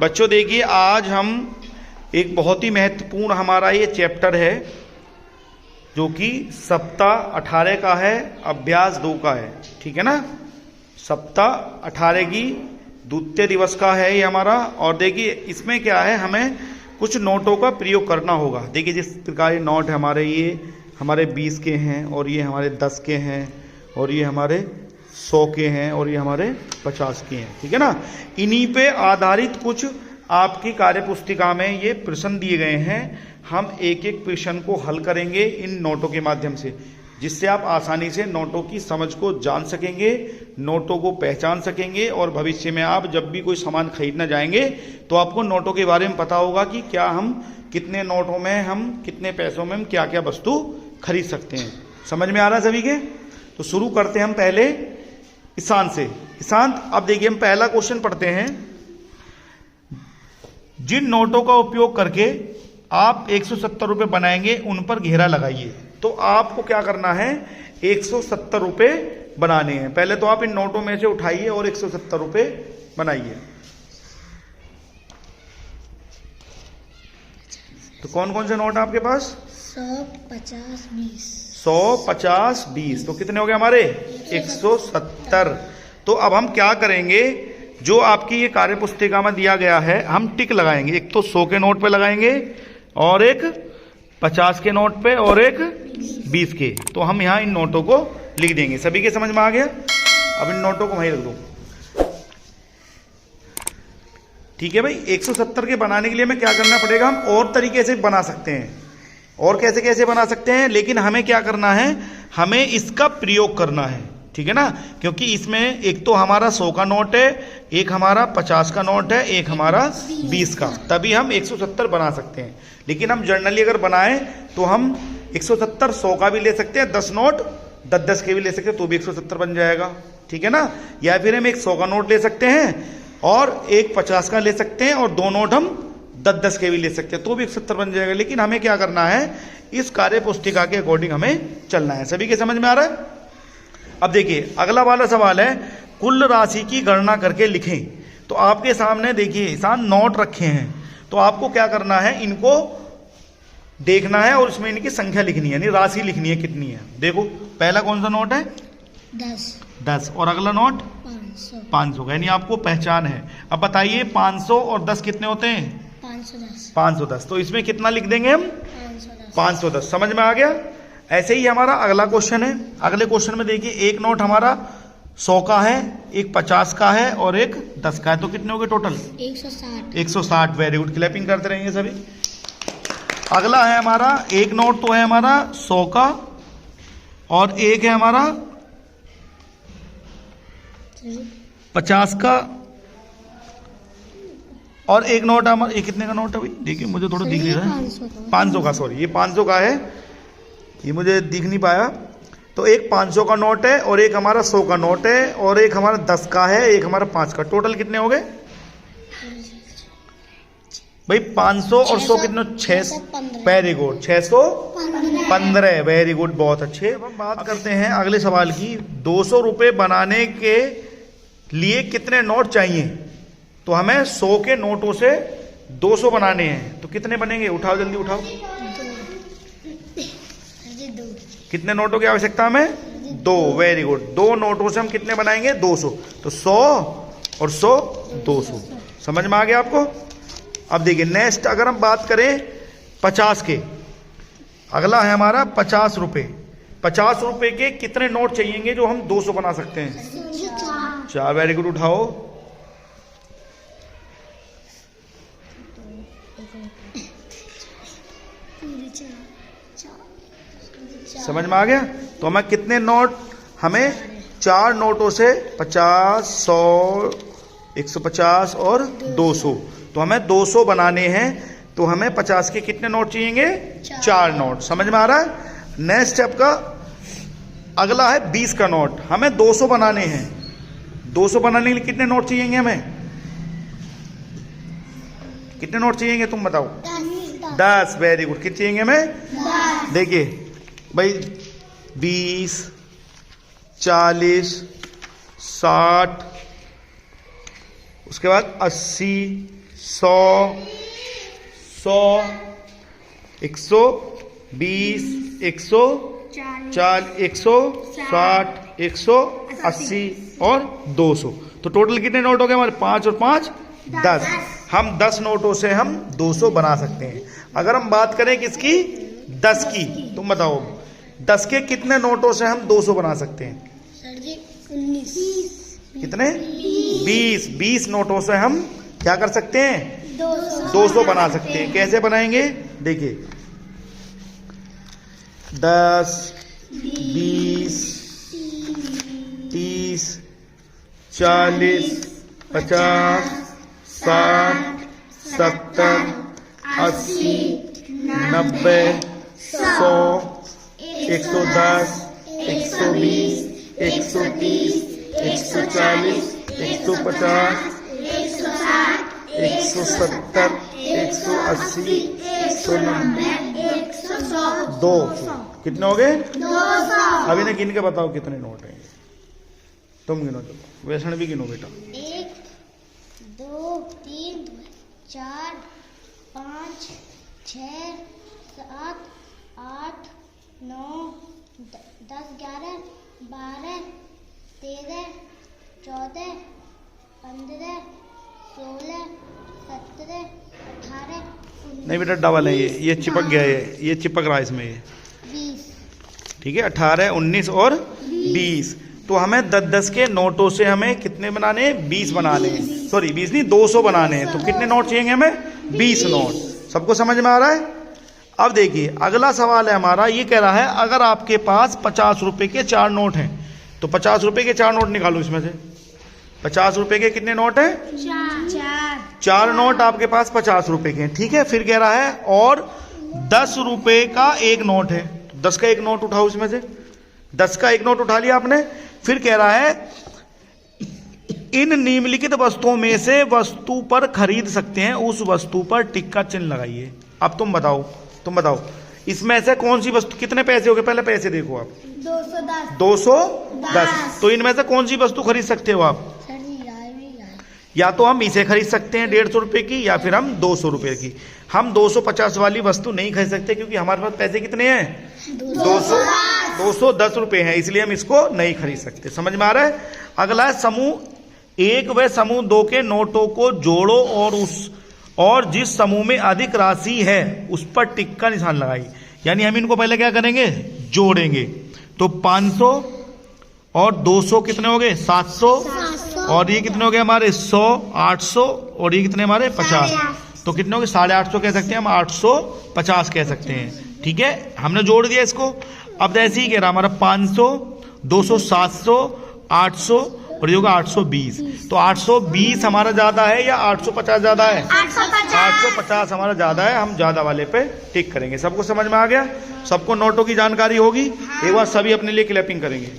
बच्चों देखिए, आज हम एक बहुत ही महत्वपूर्ण हमारा ये चैप्टर है जो कि सप्ताह 18 का है, अभ्यास 2 का है। ठीक है ना, सप्ताह 18 की द्वितीय दिवस का है ये हमारा। और देखिए इसमें क्या है, हमें कुछ नोटों का प्रयोग करना होगा। देखिए जिस प्रकार ये नोट है हमारे, ये हमारे 20 के हैं, और ये हमारे 10 के हैं, और ये हमारे 100 के हैं, और ये हमारे 50 के हैं। ठीक है ना, इन्हीं पे आधारित कुछ आपकी कार्य पुस्तिका में ये प्रश्न दिए गए हैं। हम एक एक प्रश्न को हल करेंगे इन नोटों के माध्यम से, जिससे आप आसानी से नोटों की समझ को जान सकेंगे, नोटों को पहचान सकेंगे, और भविष्य में आप जब भी कोई सामान खरीदने जाएंगे तो आपको नोटों के बारे में पता होगा कि क्या हम कितने नोटों में, हम कितने पैसों में हम क्या क्या वस्तु खरीद सकते हैं। समझ में आ रहा है सभी के? तो शुरू करते हैं हम पहले ईशांत से। ईशांत, अब देखिए हम पहला क्वेश्चन पढ़ते हैं। जिन नोटों का उपयोग करके आप 170 रुपये बनाएंगे उन पर घेरा लगाइए। तो आपको क्या करना है, 170 रुपये बनाने हैं। पहले तो आप इन नोटों में से उठाइए और 170 रुपये बनाइए। तो कौन कौन से नोट है आपके पास? 100, 50, 20। 100, 50, 20, तो कितने हो गए हमारे? 170। तो अब हम क्या करेंगे, जो आपकी ये कार्य पुस्तिका में दिया गया है हम टिक लगाएंगे। एक तो 100 के नोट पे लगाएंगे, और एक 50 के नोट पे, और एक 20 के। तो हम यहाँ इन नोटों को लिख देंगे। सभी के समझ में आ गया? अब इन नोटों को वहीं रख दो। ठीक है भाई, 170 के बनाने के लिए हमें क्या करना पड़ेगा, हम और तरीके से बना सकते हैं, और कैसे कैसे बना सकते हैं, लेकिन हमें क्या करना है, हमें इसका प्रयोग करना है। ठीक है ना, क्योंकि इसमें एक तो हमारा 100 का नोट है, एक हमारा 50 का नोट है, एक हमारा 20 का, तभी हम 170 बना सकते हैं। लेकिन हम जनरली अगर बनाएं तो हम 170 100 का भी ले सकते हैं, 10 नोट 10-10 के भी ले सकते हैं, तो भी 170 बन जाएगा। ठीक है ना, या फिर हम एक 100 का नोट ले सकते हैं और एक 50 का ले सकते हैं, और 2 नोट हम 10-10 के भी ले सकते हैं, तो भी 170 बन जाएगा। लेकिन हमें क्या करना है, इस कार्य पुस्तिका के अकॉर्डिंग हमें चलना है। सभी के समझ में आ रहा है? अब देखिए अगला वाला सवाल है, कुल राशि की गणना करके लिखें। तो आपके सामने देखिए ईशान नोट रखे हैं, तो आपको क्या करना है, इनको देखना है और उसमें इनकी संख्या लिखनी है, यानी राशि लिखनी है कितनी है। देखो पहला कौन सा नोट है? 10, और अगला नोट 500 का, यानी आपको पहचान है। अब बताइए 500 और 10 कितने होते हैं? 510। तो इसमें कितना लिख देंगे हम? 510। समझ में आ गया? ऐसे ही हमारा अगला क्वेश्चन है। अगले क्वेश्चन में देखिए एक नोट हमारा 100 का है, एक 50 का है, और एक 10 का है। तो कितने हो गए टोटल? 160। वेरी गुड, क्लैपिंग करते रहेंगे सभी। अगला है हमारा, एक नोट तो है हमारा 100 का, और एक है हमारा 50 का, और एक नोट हमारा, ये कितने का नोट है भाई? देखिए मुझे थोड़ा दिख नहीं रहा है। 500 का, सॉरी, ये 500 का है, ये मुझे दिख नहीं पाया। तो एक 500 का नोट है, और एक हमारा 100 का नोट है, और एक हमारा 10 का है, एक हमारा 5 का। टोटल कितने हो गए भाई? 500 और 100 कितने? 600। Very good, 615। वेरी गुड, बहुत अच्छे। अब हम बात करते हैं अगले सवाल की। 200 रुपये बनाने के लिए कितने नोट चाहिए? तो हमें 100 के नोटों से 200 बनाने हैं, तो कितने बनेंगे? उठाओ, जल्दी उठाओ। कितने नोटों की आवश्यकता हमें? 2। वेरी गुड, 2 नोटों से हम कितने बनाएंगे? 200। तो 100 और 100 200। समझ में आ गया आपको? अब देखिए नेक्स्ट अगर हम बात करें 50 के, अगला है हमारा 50 रुपये। 50 रुपये के कितने नोट चाहिएंगे जो हम 200 बना सकते हैं? 4। वेरी गुड, उठाओ। समझ में आ गया? तो हमें कितने नोट, हमें 4 नोटों से 50, 100, 150 और 200। तो हमें 200 बनाने हैं, तो हमें 50 के कितने नोट चाहिए? 4 नोट। समझ में आ रहा है? नेक्स्ट स्टेप का अगला है 20 का नोट। हमें 200 बनाने हैं। 200 बनाने के लिए कितने नोट चाहिए हमें? कितने नोट चाहिए तुम बताओ? 10। वेरी गुड, कितने चाहिए हमें? देखिए भाई 20, 40, 60, उसके बाद 80, 100, 120, 140, 160, 180 और 200। तो टोटल कितने नोट हो गए हमारे? 5 और 5 10। हम 10 नोटों से हम 200 बना सकते हैं। अगर हम बात करें किसकी? 10 की, तुम बताओ 10 के कितने नोटों से हम 200 बना सकते हैं? सर जी 19। कितने? 20 नोटों से हम क्या कर सकते हैं? 200 बना सकते हैं। कैसे बनाएंगे? देखिए 10, 20, 30, 40, 50, 60, 70, 80, 90, 100, 110, 120, 130, 140, 150, 170, 180, 190, 200। कितने हो गए? 200। अभी ने गिन के बताओ कितने नोट हैं। तुम गिनो, चलो वैष्णव भी गिनो बेटा। 1 2 3 4 5 6 7 8 9 10 11 12 13 14 15 16 17 18 नहीं बेटा डबल है ये चिपक गया है, ये चिपक रहा है इसमें ये। 20। ठीक है 18, 19 और 20। तो हमें 10 के नोटों से हमें कितने बनाने हैं? 20 बनाने हैं। सॉरी 20 नहीं 200 बनाने हैं। तो कितने नोट चाहिए हमें? 20 नोट। सबको समझ में आ रहा है? अब देखिए अगला सवाल है हमारा, ये कह रहा है अगर आपके पास 50 रुपए के 4 नोट हैं तो 50 रुपए के 4 नोट निकालो इसमें से। 50 रुपए के कितने नोट हैं? 4 नोट आपके पास 50 रुपए के हैं। ठीक है, फिर कह रहा है और 10 रुपए का एक नोट है। 10 का एक नोट उठाओ इसमें से। 10 का एक नोट उठा लिया आपने। फिर कह रहा है इन निम्नलिखित वस्तुओं में से वस्तु पर खरीद सकते हैं, उस वस्तु पर टिक का चिन्ह लगाइए। अब तुम बताओ इसमें से कौन सी वस्तु, कितने पैसे हो गए? पहले पैसे देखो आप। 210। तो इनमें से कौन सी वस्तु खरीद सकते हो आप? सर जी यार या तो हम इसे खरीद सकते हैं 150 रुपए की, या फिर हम 200 रुपए की। हम 250 वाली वस्तु नहीं खरीद सकते क्योंकि हमारे पास पैसे कितने हैं? 210 रुपए हैं, इसलिए हम इसको नहीं खरीद सकते। समझ में आ रहा है? अगला है समूह 1 व समूह 2 के नोटों को जोड़ो और जिस समूह में अधिक राशि है उस पर टिक का निशान लगाइए। यानी हम इनको पहले क्या करेंगे? जोड़ेंगे। तो 500 और 200 कितने हो गए? 700। और ये कितने हो गए हमारे? 100, 800 और ये कितने हमारे? 50। तो कितने हो गए? 850 कह सकते हैं हम, 850 कह सकते हैं। ठीक है, हमने जोड़ दिया इसको। अब ऐसे ही कह रहा हमारा 500, 200, 700, 800 और ये होगा 820। तो 820 हमारा ज्यादा है या 850 ज्यादा है? 850 हमारा ज्यादा है। हम ज्यादा वाले पे टिक करेंगे। सबको समझ में आ गया? सबको नोटों की जानकारी होगी? एक बार सभी अपने लिए क्लैपिंग करेंगे।